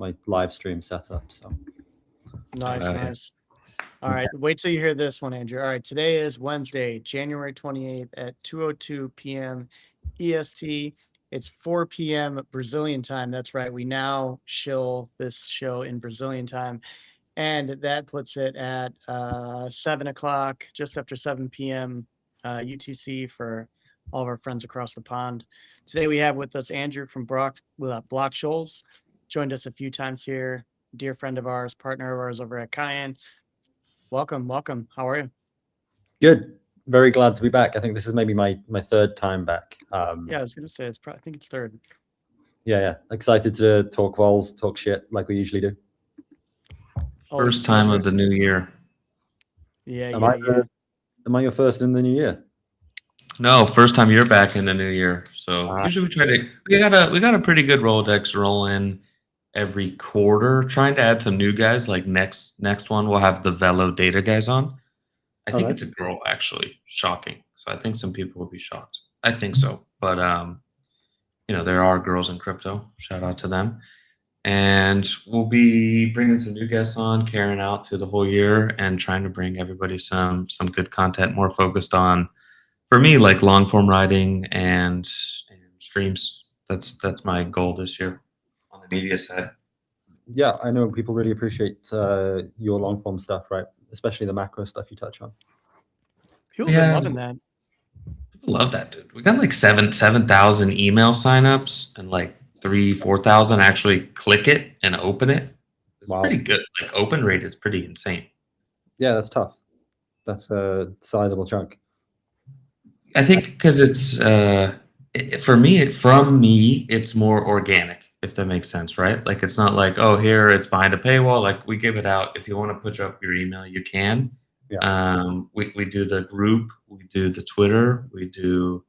my live stream setup. So Nice. All right, wait till you hear this one, Andrew. All right, today is Wednesday, January 28th at 2:02 p.m. EST. It's 4 p.m. Brazilian time. That's right. We now shill this show in Brazilian time. And that puts it at 7 o'clock, just after 7 p.m. UTC for all of our friends across the pond. Today we have with us Andrew from Block Shoals. Joined us a few times here. Dear friend of ours, partner of ours over at Cayenne. Welcome. How are you? good. Very glad to be back. I think this is maybe my third time back. Yeah, I was gonna say I think it's third. Yeah. Excited to talk vols, talk shit like we usually do. First time of the new year. Yeah. Am I your first in the new year? No, first time you're back in the new year. So usually we got a pretty good Rolodex rolling every quarter, trying to add some new guys. Like next one we'll have the Velo data guys on. I think it's a girl, actually. Shocking. So I think some people will be shocked. I think so. But there are girls in crypto. Shout out to them. And we'll be bringing some new guests on, carrying out through the whole year, and trying to bring everybody some good content, more focused on, for me, like long form writing and streams. That's my goal this year on the media side. Yeah, I know people really appreciate your long form stuff, right? Especially the macro stuff you touch on. People have been loving that. People love that, dude. We got like 7,000 email signups and like 3,000-4,000 actually click it and open it. It's pretty good. Like open rate is pretty insane. Yeah, that's tough. That's a sizable chunk. I think because it's from me, it's more organic, if that makes sense, right? Like it's not like, oh, here it's behind a paywall. Like we give it out. If you want to put up your email, you can. Yeah. We do the group, we do the Twitter, we do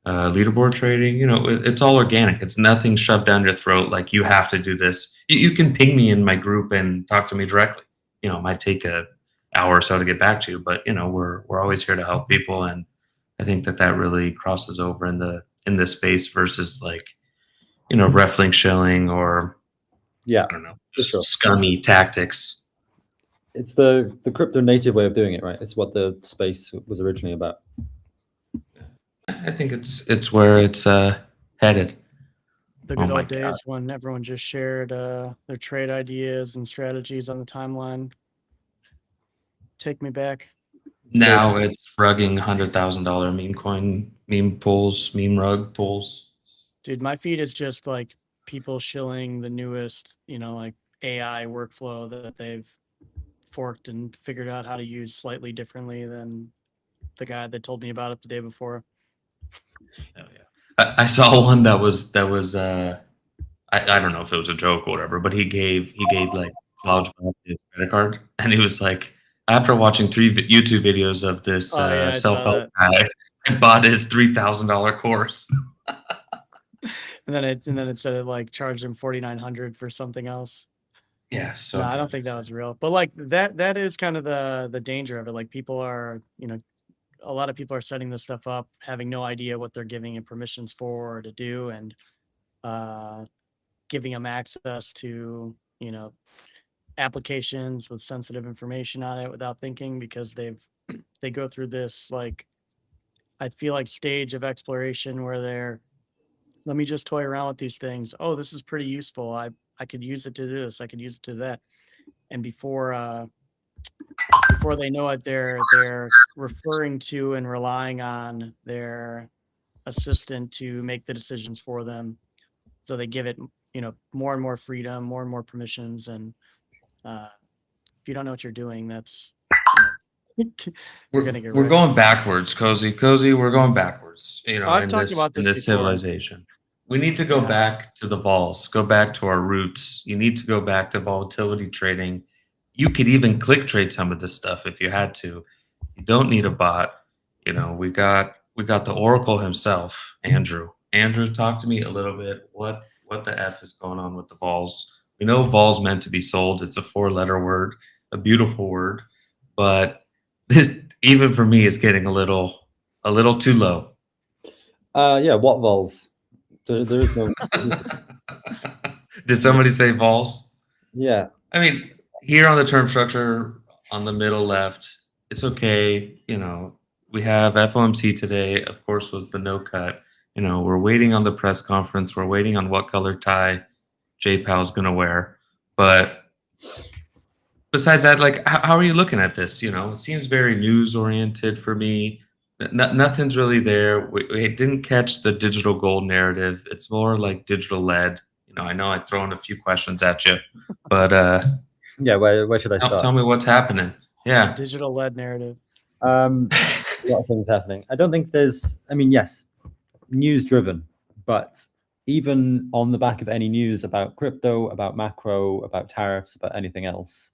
leaderboard trading. It's all organic. It's nothing shoved down your throat like you have to do this. You can ping me in my group and talk to me directly. It might take an hour or so to get back to you, but we're always here to help people, and I think that really crosses over in this space versus like Reflink shilling or I don't know, just scummy tactics. It's the crypto native way of doing it, right? It's what the space was originally about. I think it's where it's headed. The good old days when everyone just shared their trade ideas and strategies on the timeline. Take me back. Now it's rugging $100,000 meme coin, meme pools, meme rug pools. Dude, my feed is just like people shilling the newest, like AI workflow that they've forked and figured out how to use slightly differently than the guy that told me about it the day before. Oh, yeah. I saw one that was I don't know if it was a joke or whatever, but he gave like Cloud his credit card, and he was like, after watching 3 YouTube videos of this self-help guy, I bought his $3,000 course. and then it said it like charged him $4,900 for something else. Yeah, so no, I don't think that was real. But like that is kind of the danger of it. Like people are, a lot of people are setting this stuff up, having no idea what they're giving it permissions for or to do, and giving them access to, applications with sensitive information on it without thinking, because they go through this, like, I feel like stage of exploration where let me just toy around with these things. Oh, this is pretty useful. I could use it to this. I could use it to that. And before they know it, they're referring to and relying on their assistant to make the decisions for them. So they give it, more and more freedom, more and more permissions. And if you don't know what you're doing, that's we're gonna get. We're going backwards, Cozy. We're going backwards. I've talked about in this civilization. We need to go back to the vols. Go back to our roots. You need to go back to volatility trading. You could even click trade some of this stuff if you had to. You don't need a bot. We got the Oracle himself, Andrew. Andrew, talk to me a little bit. What the F is going on with the vols? We know vols meant to be sold. It's a 4-letter word, a beautiful word, but this, even for me, is getting a little too low. Yeah, what vols? There is no. Did somebody say vols? Yeah. I mean, here on the term structure on the middle left, it's okay. We have FOMC today, of course, was the no cut. We're waiting on the press conference. We're waiting on what color tie Jay Powell's going to wear. But besides that, like, how are you looking at this? It seems very news oriented for me. Nothing's really there. We didn't catch the digital gold narrative. It's more like digital led. I know I've thrown a few questions at you, but Yeah, where should I start? tell me what's happening. Yeah. Digital led narrative. A lot of things happening. I don't think there's, yes, news driven, but even on the back of any news about crypto, about macro, about tariffs, about anything else,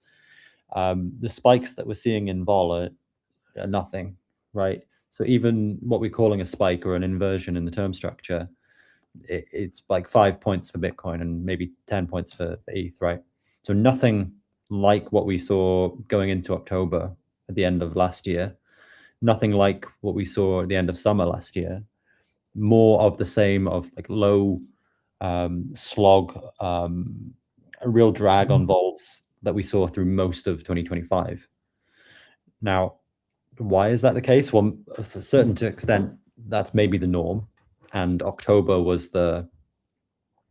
the spikes that we're seeing in vol are nothing, right? So even what we're calling a spike or an inversion in the term structure, it's like 5 points for Bitcoin and maybe 10 points for ETH, right? So nothing like what we saw going into October at the end of last year, nothing like what we saw at the end of summer last year. More of the same, of like low slog, a real drag on vols that we saw through most of 2025. Now, why is that the case? Well, to a certain extent, that's maybe the norm, and October was the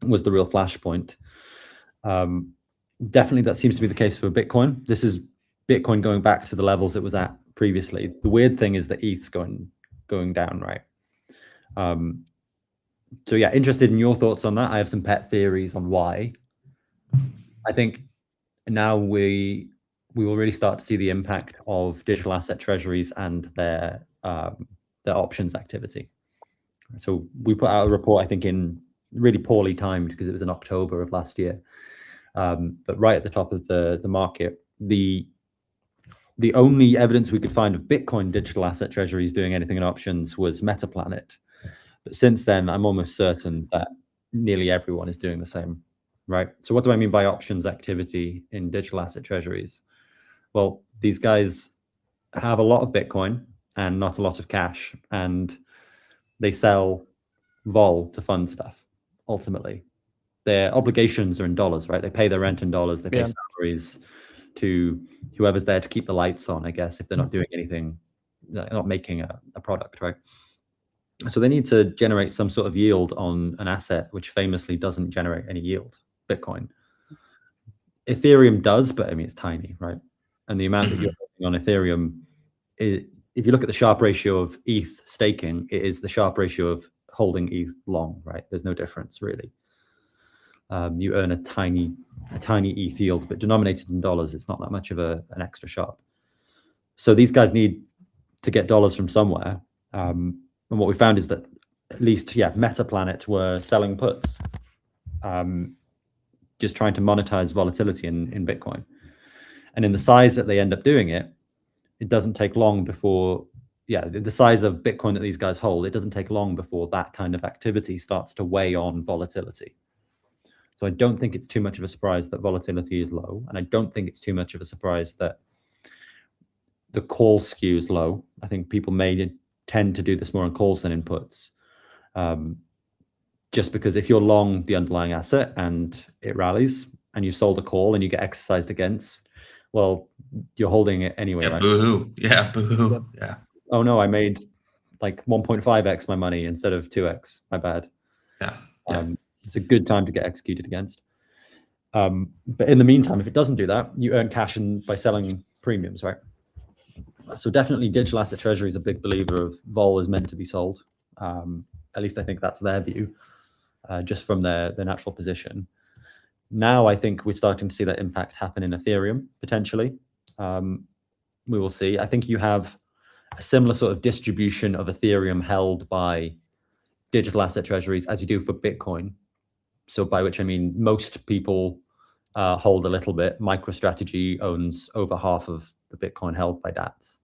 real flashpoint. Definitely, that seems to be the case for Bitcoin. This is Bitcoin going back to the levels it was at previously. The weird thing is that ETH's going down, right? So yeah, interested in your thoughts on that. I have some pet theories on why. I think now we will really start to see the impact of digital asset treasuries and their options activity. So we put out a report, I think, in really poorly timed because it was in October of last year. But right at the top of the market, the only evidence we could find of Bitcoin digital asset treasuries doing anything in options was Metaplanet. But since then, I'm almost certain that nearly everyone is doing the same, right? So what do I mean by options activity in digital asset treasuries? Well, these guys have a lot of Bitcoin and not a lot of cash, and they sell vol to fund stuff. Ultimately, their obligations are in dollars, right? They pay their rent in dollars. They pay salaries to whoever's there to keep the lights on, I guess, if they're not doing anything, not making a product, right? So they need to generate some sort of yield on an asset which famously doesn't generate any yield, Bitcoin. Ethereum does, but it's tiny, right? And the amount that you're holding on Ethereum, if you look at the Sharpe ratio of ETH staking, it is the Sharpe ratio of holding ETH long, right? There's no difference really. You earn a tiny ETH yield, but denominated in dollars, it's not that much of an extra Sharpe. So these guys need to get dollars from somewhere. And what we found is that at least, Metaplanet were selling puts, just trying to monetize volatility in Bitcoin. And in the size that they end up doing it, it doesn't take long before, the size of Bitcoin that these guys hold, it doesn't take long before that kind of activity starts to weigh on volatility. So I don't think it's too much of a surprise that volatility is low. And I don't think it's too much of a surprise that the call skew is low. I think people may tend to do this more on calls than in puts. Just because if you're long the underlying asset and it rallies and you sold a call and you get exercised against, well, you're holding it anyway, right? Boo-hoo. Yeah, boo-hoo. Yeah. Oh no, I made like 1.5x my money instead of 2x. My bad. Yeah. It's a good time to get executed against. But in the meantime, if it doesn't do that, you earn cash by selling premiums, right? So definitely digital asset treasury is a big believer of vol is meant to be sold. At least I think that's their view, just from their natural position. Now I think we're starting to see that impact happen in Ethereum, potentially. We will see. I think you have a similar sort of distribution of Ethereum held by digital asset treasuries as you do for Bitcoin. So by which I mean most people hold a little bit. MicroStrategy owns over half of the Bitcoin held by DATs.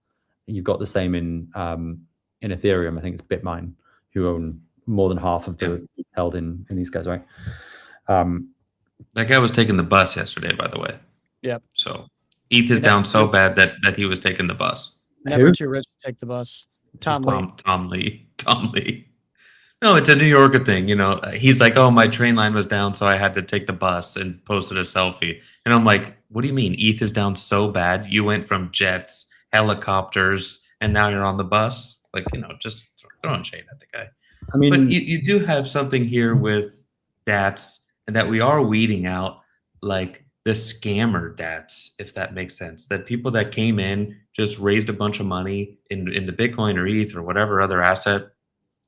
You've got the same in Ethereum. I think it's Bitmine who own more than half of the held in these guys, right? That guy was taking the bus yesterday, by the way. Yep. So ETH is down so bad that he was taking the bus. Never too rich to take the bus. Tom Lee. Tom Lee. No, it's a New Yorker thing. He's like, oh, my train line was down, so I had to take the bus and posted a selfie. And I'm like, what do you mean? ETH is down so bad? You went from jets, helicopters, and now you're on the bus? Like, just throwing shade at the guy. I mean, But you do have something here with DATs, and that we are weeding out like the scammer DATs, if that makes sense. That people that came in just raised a bunch of money in the Bitcoin or ETH or whatever other asset,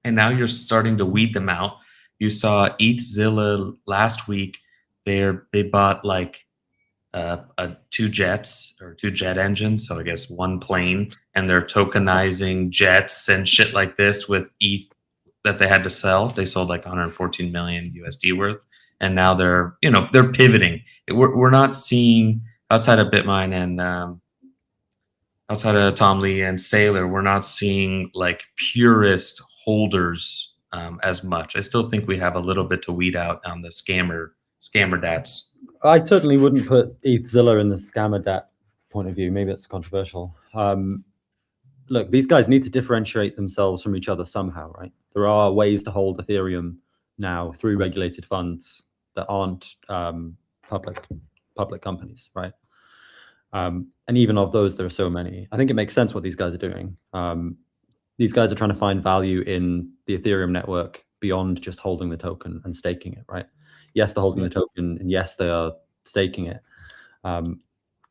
and now you're starting to weed them out. You saw ETHZilla last week. They bought like 2 jets or 2 jet engines, so I guess 1 plane, and they're tokenizing jets and shit like this with ETH that they had to sell. They sold like 114 million USD worth, and now they're pivoting. We're not seeing, outside of Bitmine and outside of Tom Lee and Saylor, we're not seeing like purist holders as much. I still think we have a little bit to weed out on the scammer DATs. I certainly wouldn't put ETHZilla in the scammer DAT point of view. Maybe that's controversial. Look, these guys need to differentiate themselves from each other somehow, right? There are ways to hold Ethereum now through regulated funds that aren't public companies, right? And even of those, there are so many. I think it makes sense what these guys are doing. These guys are trying to find value in the Ethereum network beyond just holding the token and staking it, right? Yes, they're holding the token, and yes, they are staking it.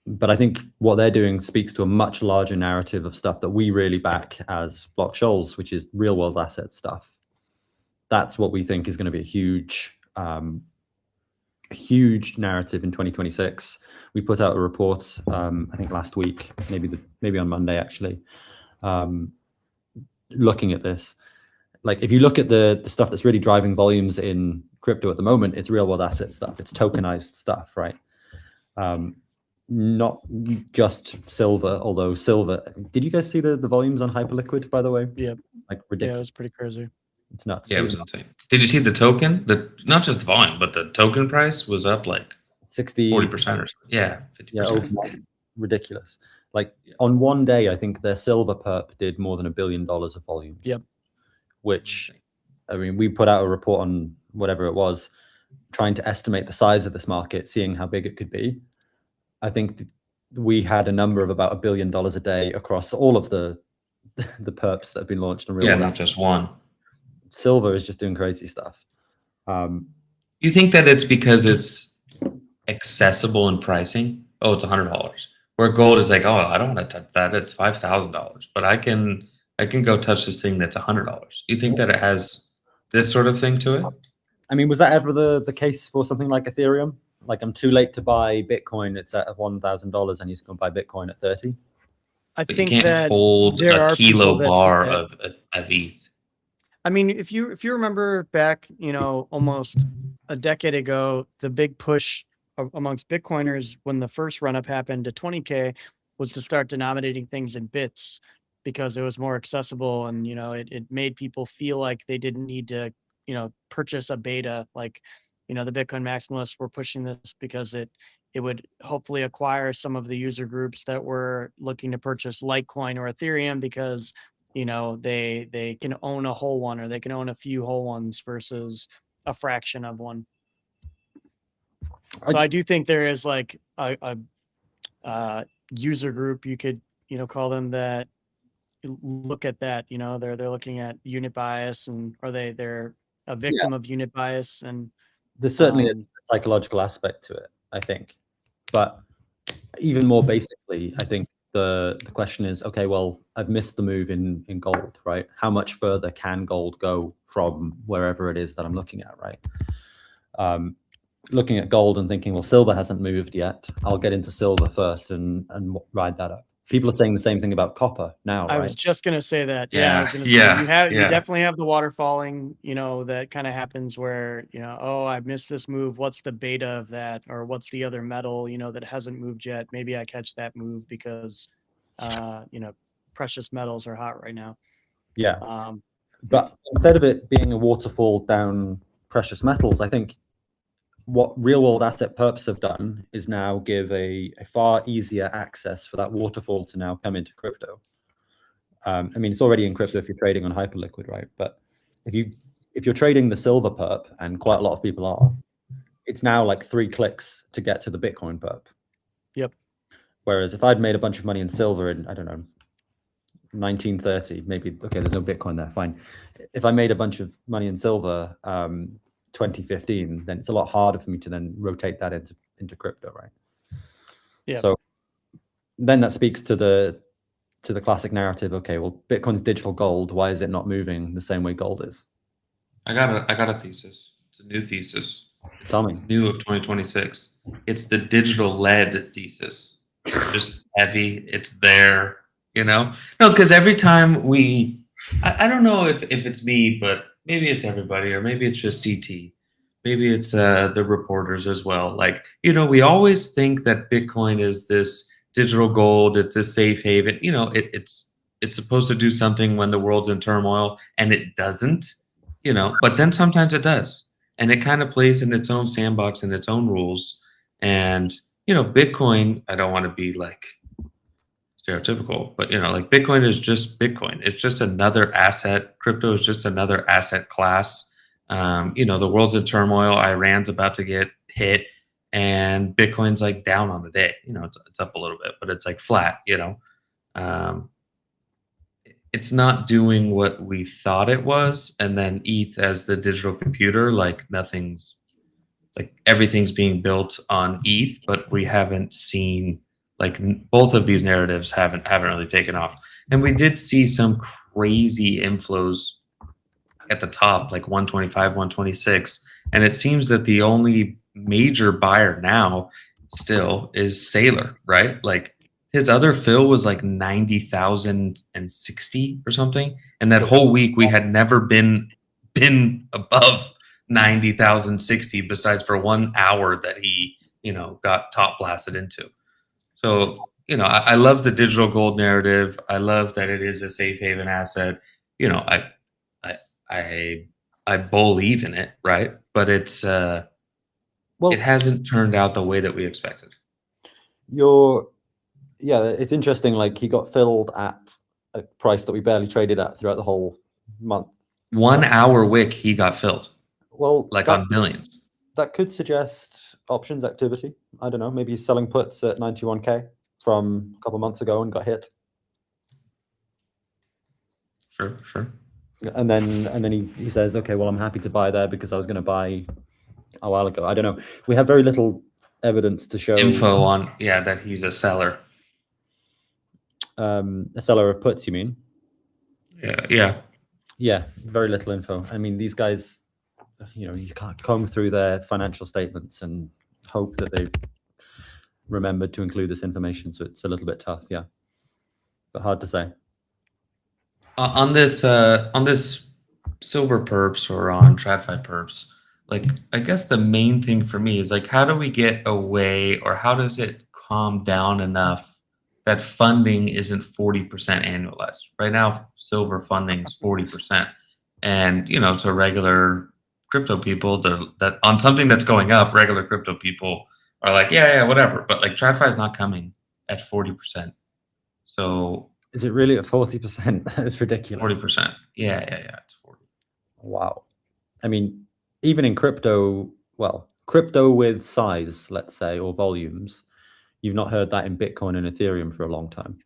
But I think what they're doing speaks to a much larger narrative of stuff that we really back as Block Shoals, which is real world asset stuff. That's what we think is going to be a huge narrative in 2026. We put out a report, I think last week, maybe on Monday actually, looking at this. Like, if you look at the stuff that's really driving volumes in crypto at the moment, it's real world asset stuff. It's tokenized stuff, right? Not just silver, although silver. Did you guys see the volumes on Hyperliquid, by the way? Yeah. Like ridiculous. Yeah, it was pretty crazy. It's nuts. Yeah, it was insane. Did you see the token? Not just the volume, but the token price was up like 60, 40% or something. Yeah, 50%. Yeah, ridiculous. Like on one day, I think their silver perp did more than $1 billion of volumes. Yep. Which, I mean, we put out a report on whatever it was, trying to estimate the size of this market, seeing how big it could be. I think we had a number of about $1 billion a day across all of the perps that have been launched in real world. Not just one. Silver is just doing crazy stuff. You think that it's because it's accessible in pricing? Oh, it's $100. Where gold is like, oh, I don't want to touch that. It's $5,000, but I can go touch this thing that's $100. You think that it has this sort of thing to it? I mean, was that ever the case for something like Ethereum? Like, I'm too late to buy Bitcoin. It's at $1,000, and he's going to buy Bitcoin at 30. I But think you can't that hold there a are kilo people that think bar that- of ETH. I mean, if you remember back, almost a decade ago, the big push amongst Bitcoiners when the first run up happened to 20K was to start denominating things in bits because it was more accessible, and it made people feel like they didn't need to purchase a beta. Like, the Bitcoin maximalists were pushing this because it would hopefully acquire some of the user groups that were looking to purchase Litecoin or Ethereum because they can own a whole one, or they can own a few whole ones versus a fraction of one. So I do think there is like a user group, you could call them, that look at that. They're looking at unit bias, or they're a victim of unit bias, and there's certainly a psychological aspect to it, I think. But even more basically, I think the question is, okay, well, I've missed the move in gold, right? How much further can gold go from wherever it is that I'm looking at, right? Looking at gold and thinking, well, silver hasn't moved yet. I'll get into silver first and ride that up. People are saying the same thing about copper now, right? I was just gonna say that. Yeah, I was gonna say, yeah, you definitely have the water falling, that kind of happens where, oh, I missed this move. What's the beta of that? Or what's the other metal, that hasn't moved yet? Maybe I catch that move because, precious metals are hot right now. Yeah. But instead of it being a waterfall down precious metals, I think what real world asset perps have done is now give a far easier access for that waterfall to now come into crypto. I mean, it's already in crypto if you're trading on Hyperliquid, right? But if if you're trading the silver perp, and quite a lot of people are, it's now like 3 clicks to get to the Bitcoin perp. Yep. Whereas if I'd made a bunch of money in silver in, I don't know, 1930, maybe, okay, there's no Bitcoin there, fine. If I made a bunch of money in silver 2015, then it's a lot harder for me to then rotate that into crypto, right? Yeah. So then that speaks to the classic narrative. Okay, well, Bitcoin's digital gold. Why is it not moving the same way gold is? I got a thesis. It's a new thesis. Tell me. New of 2026. It's the digital lead thesis. Just heavy. It's there. No, because every time I don't know if it's me, but maybe it's everybody, or maybe it's just CT. Maybe it's the reporters as well. Like, we always think that Bitcoin is this digital gold. It's a safe haven. It's supposed to do something when the world's in turmoil, and it doesn't. But then sometimes it does, and it kind of plays in its own sandbox and its own rules. And Bitcoin. I don't want to be like stereotypical, but like Bitcoin is just Bitcoin. It's just another asset. Crypto is just another asset class. The world's in turmoil. Iran's about to get hit, and Bitcoin's like down on the day. It's up a little bit, but it's like flat. It's not doing what we thought it was. And then ETH as the digital computer, like everything's being built on ETH, but we haven't seen both of these narratives haven't really taken off. And we did see some crazy inflows at the top, like 125, 126. And it seems that the only major buyer now still is Saylor, right? Like his other fill was like 90,060 or something. And that whole week we had never been above 90,060 besides for 1 hour that he, got top blasted into. So, I love the digital gold narrative. I love that it is a safe haven asset. I believe in it, right? But it's it hasn't turned out the way that we expected. It's interesting. Like he got filled at a price that we barely traded at throughout the whole month. 1 hour wick, he got filled. Well, on billions. That could suggest options activity. I don't know. Maybe he's selling puts at 91K from a couple months ago and got hit. Sure. And then he says, okay, well, I'm happy to buy there because I was going to buy a while ago. I don't know. We have very little evidence to show info on that he's a seller. A seller of puts, you mean? Yeah. Very little info. I mean, these guys, you can't comb through their financial statements and hope that they've remembered to include this information. So it's a little bit tough, but hard to say. On this silver perps or on TradFi perps, I guess the main thing for me is how do we get away, or how does it calm down enough that funding isn't 40% annualized? Right now, silver funding is 40%, and to regular crypto people, that on something that's going up, regular crypto people are like, yeah, whatever. But TradFi is not coming at 40%. So is it really at 40%? That is ridiculous. 40%. Yeah, it's 40. Wow. I mean, even in crypto with size, let's say, or volumes, you've not heard that in Bitcoin and Ethereum for a long time.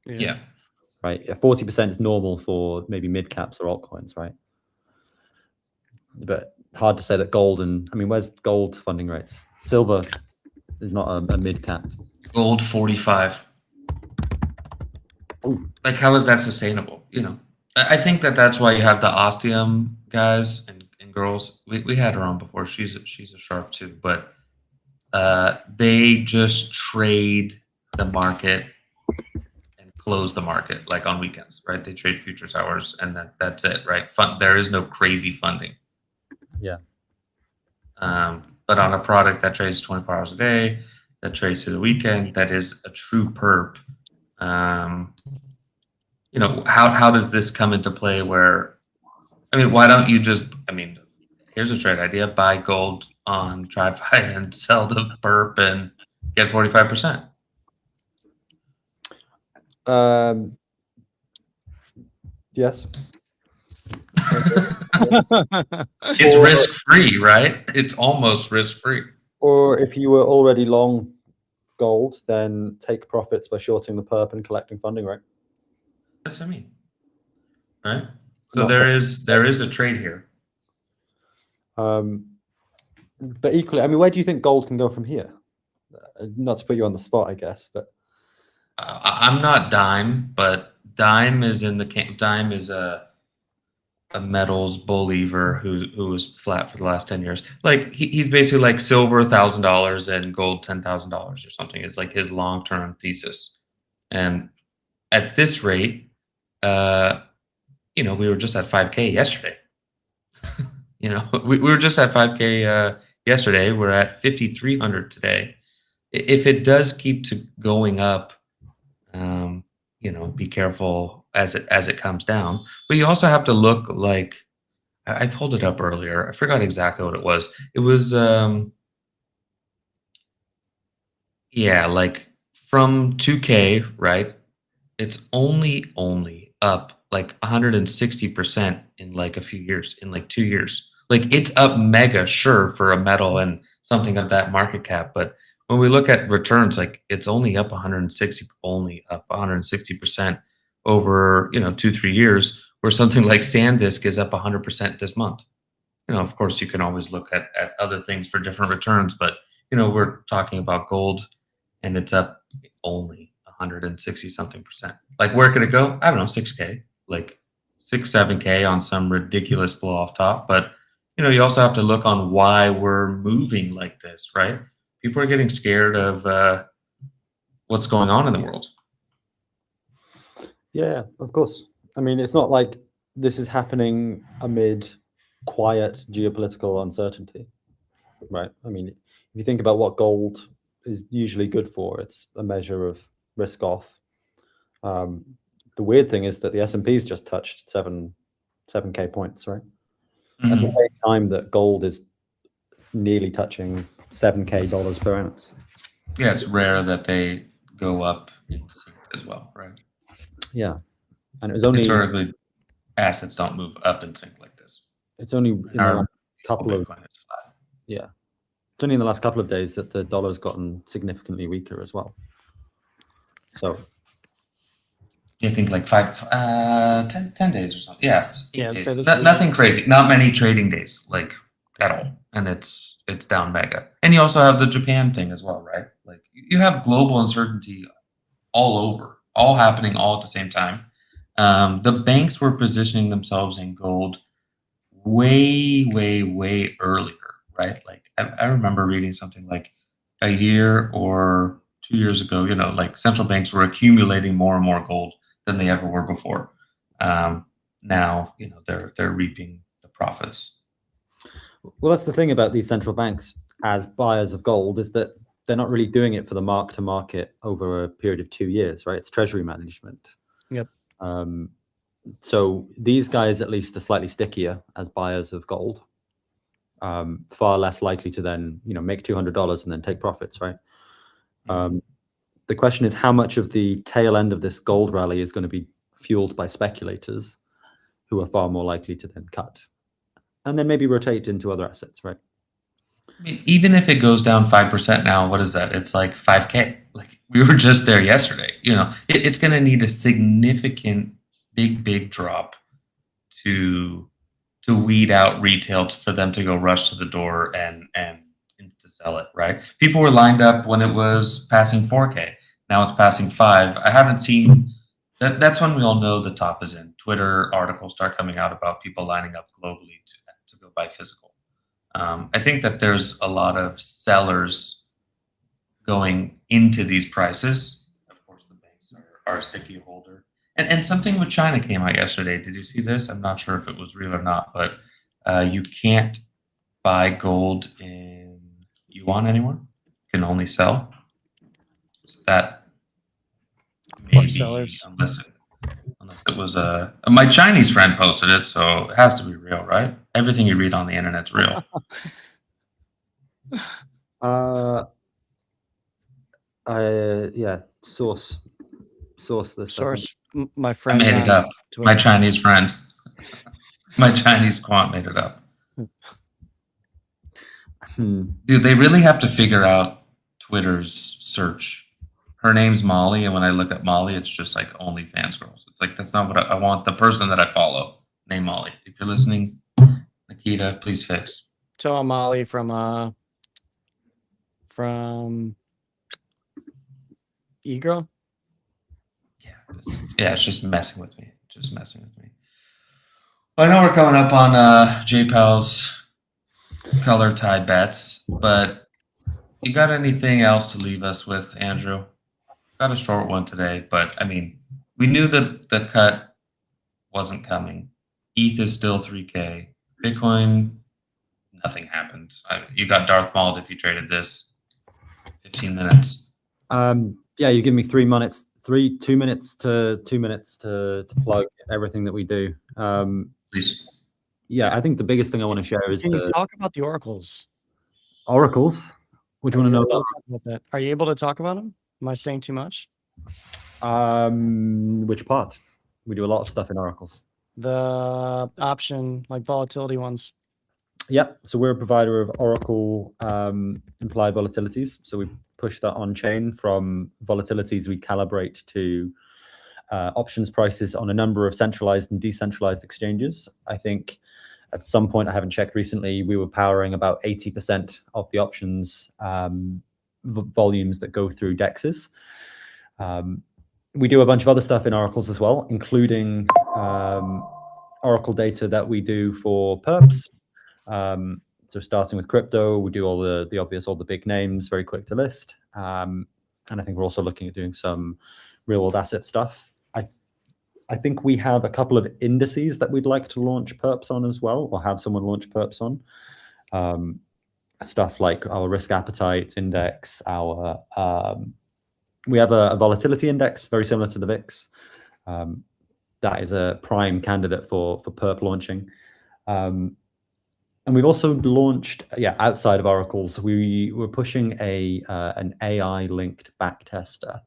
Yeah. Right. 40% is normal for maybe mid caps or altcoins, right? But hard to say that gold where's gold funding rates? Silver is not a mid cap. Gold 45. Ooh. How is that sustainable? I think that's why you have the Ostium guys and girls. We had her on before. She's a sharp too, but they just trade the market and close the market on weekends, right? They trade futures hours and that's it, right? There is no crazy funding. Yeah. But on a product that trades 24 hours a day, that trades through the weekend, that is a true perp. How does this come into play where, why don't you just, here's a trade idea, buy gold on TradFi and sell the perp and get 45%. Yes. It's Or- risk-free, right? It's almost risk-free. Or if you were already long gold, then take profits by shorting the perp and collecting funding, right? That's what I mean, right? So Not there is a trade here. But equally, I mean, where do you think gold can go from here? Not to put you on the spot, I guess, but I'm not Dime, but Dime is in the camp. Dime is a metals believer who was flat for the last 10 years. Like he's basically like silver $1,000 and gold $10,000 or something. It's like his long-term thesis. And at this rate, we were just at 5K yesterday. We were just at 5K yesterday. We're at 5,300 today. If it does keep going up, be careful as it comes down. But you also have to look like I pulled it up earlier. I forgot exactly what it was. It was like from 2K, right? It's only up like 160% in like a few years, in like 2 years. Like it's up mega, sure, for a metal and something of that market cap, but when we look at returns, like it's only up 160% over 2-3 years, where something like SanDisk is up 100% this month. Of course, you can always look at other things for different returns, but we're talking about gold, and it's up only 160 something percent. Like where could it go? I don't know, 6K, like 6-7K on some ridiculous blow off top. But you also have to look on why we're moving like this, right? People are getting scared of what's going on in the world. yeah, of course. I mean, it's not like this is happening amid quiet geopolitical uncertainty, right? I mean, if you think about what gold is usually good for, it's a measure of risk off. The weird thing is that the S&P's just touched 7K points, right? At the same time that gold is nearly touching $7K per ounce. Yeah, it's rare that they go up in sync as well, right? Yeah, and it was only historically assets don't move up in sync like this. It's only in the last couple of Bitcoin is flat. yeah, it's only in the last couple of days that the dollar's gotten significantly weaker as well. So You think like 10 days or something? Yeah, 8 days. so this Nothing crazy. Not many trading days, like at all, and it's down mega. And you also have the Japan thing as well, right? Like you have global uncertainty all over, all happening all at the same time. The banks were positioning themselves in gold way earlier, right? Like I remember reading something like a year or 2 years ago, like central banks were accumulating more and more gold than they ever were before. Now, they're reaping the profits. well, that's the thing about these central banks as buyers of gold, is that they're not really doing it for the mark to market over a period of 2 years, right? It's treasury management. Yep. So these guys at least are slightly stickier as buyers of gold, far less likely to then make $200 and then take profits, right? The question is how much of the tail end of this gold rally is going to be fueled by speculators who are far more likely to then cut and then maybe rotate into other assets, right? I mean, even if it goes down 5% now, what is that? It's like 5K. Like we were just there yesterday. It's going to need a significant, big drop to weed out retail for them to go rush to the door and to sell it, right? People were lined up when it was passing 4K. Now it's passing 5. I haven't seen that. That's when we all know the top is in. Twitter articles start coming out about people lining up globally to go buy physical. I think that there's a lot of sellers going into these prices. Of course, the banks are a sticky holder. And something with China came out yesterday. Did you see this? I'm not sure if it was real or not, but you can't buy gold in yuan anymore. You can only sell. So that maybe, sellers. unless it was my Chinese friend posted it, so it has to be real, right? Everything you read on the internet's real. Yeah, source this. Source, my I friend. made it up. Twitter. My Chinese friend. My Chinese quant made it up. Hmm. Dude, they really have to figure out Twitter's search. Her name's Molly, and when I look at Molly, it's just like OnlyFans girls. It's like that's not what I want. The person that I follow, name Molly. If you're listening, Nikita, please fix. So Molly from eGirl. Yeah, it's just messing with me. Just messing with me. Well, I know we're coming up on JPal's color tie bets, but you got anything else to leave us with, Andrew? Got a short one today, but I mean, we knew that the cut wasn't coming. ETH is still 3K. Bitcoin, nothing happened. You got Darth Mauled if you traded this. 15 minutes. Yeah, you give me 3 minutes, 2 minutes to plug everything that we do. Please. Yeah, I think the biggest thing I want to share is Can you the talk about the oracles? oracles. What do you want to know about? That? Are you able to talk about them? Am I saying too much? Which part? We do a lot of stuff in oracles. The option, like volatility ones. Yeah, so we're a provider of Oracle implied volatilities. So we push that on chain from volatilities we calibrate to options prices on a number of centralized and decentralized exchanges. I think at some point, I haven't checked recently, we were powering about 80% of the options volumes that go through DEXs. We do a bunch of other stuff in oracles as well, including Oracle data that we do for perps. So starting with crypto, we do all the obvious, all the big names, very quick to list. And I think we're also looking at doing some real world asset stuff. I think we have a couple of indices that we'd like to launch perps on as well, or have someone launch perps on. Stuff like our risk appetite index, our we have a volatility index very similar to the VIX. That is a prime candidate for perp launching. And we've also launched, outside of oracles, we were pushing an AI linked backtester.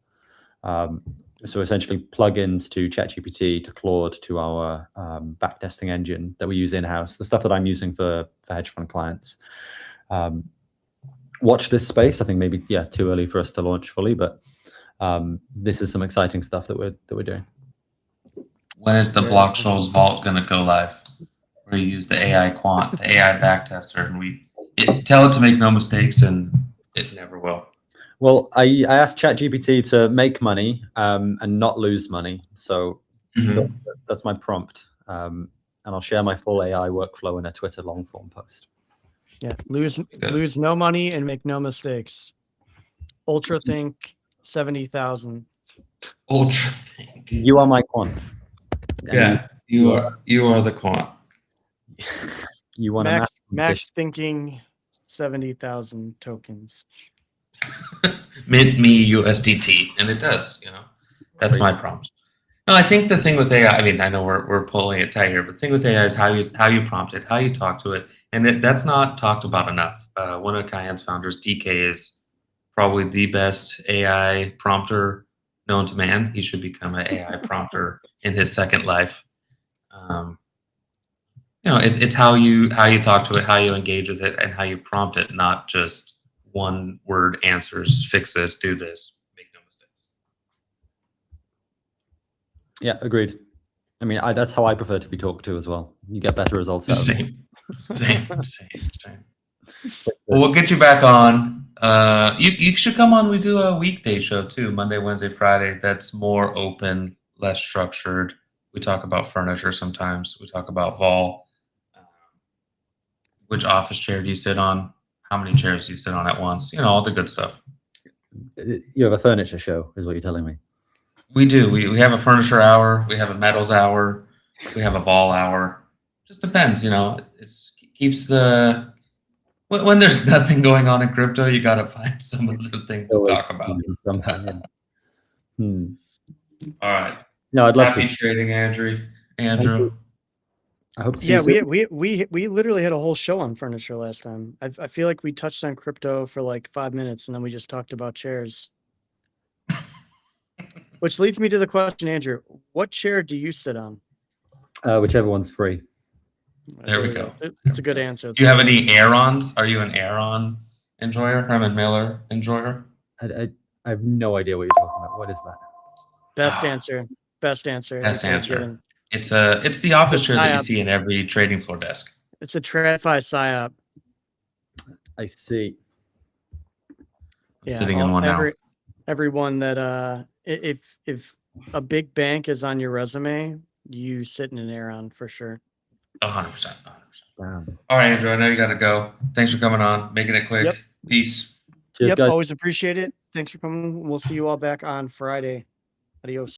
So essentially plugins to ChatGPT, to Claude, to our backtesting engine that we use in-house, the stuff that I'm using for hedge fund clients. Watch this space. I think maybe, too early for us to launch fully, but this is some exciting stuff that we're doing. When is the Blockshoals Vault going to go live? Where you use the AI quant, the AI backtester, and tell it to make no mistakes, and it never will. Well, I asked ChatGPT to make money and not lose money. So that's my prompt. And I'll share my full AI workflow in a Twitter long form post. Yeah, lose no money and make no mistakes. UltraThink 70,000. UltraThink. You are my quant. Yeah, you are the quant. You want max thinking 70,000 tokens. Mint me USDT, and it does. That's my prompt. No, I think the thing with AI, I mean, I know we're pulling it tight here, but the thing with AI is how you prompt it, how you talk to it, and that's not talked about enough. One of Cayenne's founders, DK, is probably the best AI prompter known to man. He should become an AI prompter in his second life. It's how you talk to it, how you engage with it, and how you prompt it, not just one word answers, fix this, do this, make no mistakes. Yeah, agreed. I mean, that's how I prefer to be talked to as well. You get better results out of it. Same. Well, we'll get you back on. You should come on. We do a weekday show too, Monday, Wednesday, Friday. That's more open, less structured. We talk about furniture sometimes. We talk about vol. Which office chair do you sit on? How many chairs do you sit on at once? All the good stuff. You have a furniture show, is what you're telling me. We do. We have a furniture hour. We have a metals hour. We have a vol hour. Just depends, It keeps the... When there's nothing going on in crypto, you got to find some other things to talk about. Somehow, yeah. All right. No, I'd love Happy trading, Andrew. I hope to see you soon. we literally had a whole show on furniture last time. I feel like we touched on crypto for like 5 minutes and then we just talked about chairs. Which leads me to the question, Andrew, what chair do you sit on? Whichever one's free. There we go. It's a good answer. Do you have any Aarons? Are you an Aaron enjoyer? Herman Miller enjoyer? I have no idea what you're talking about. What is that? Best answer. Best answer. Best Answer answer. given. It's the office shirt that you PSYOP. see in every trading floor desk. It's a TradFi PSYOP. I see. Yeah, Sitting in one now. everyone that if a big bank is on your resume, you sit in an Aaron for sure. 100%. Damn. All right, Andrew, I know you got to go. Thanks for coming on, making it quick. Yep. Peace. Cheers, Yep, guys. always appreciate it. Thanks for coming. We'll see you all back on Friday. Adios.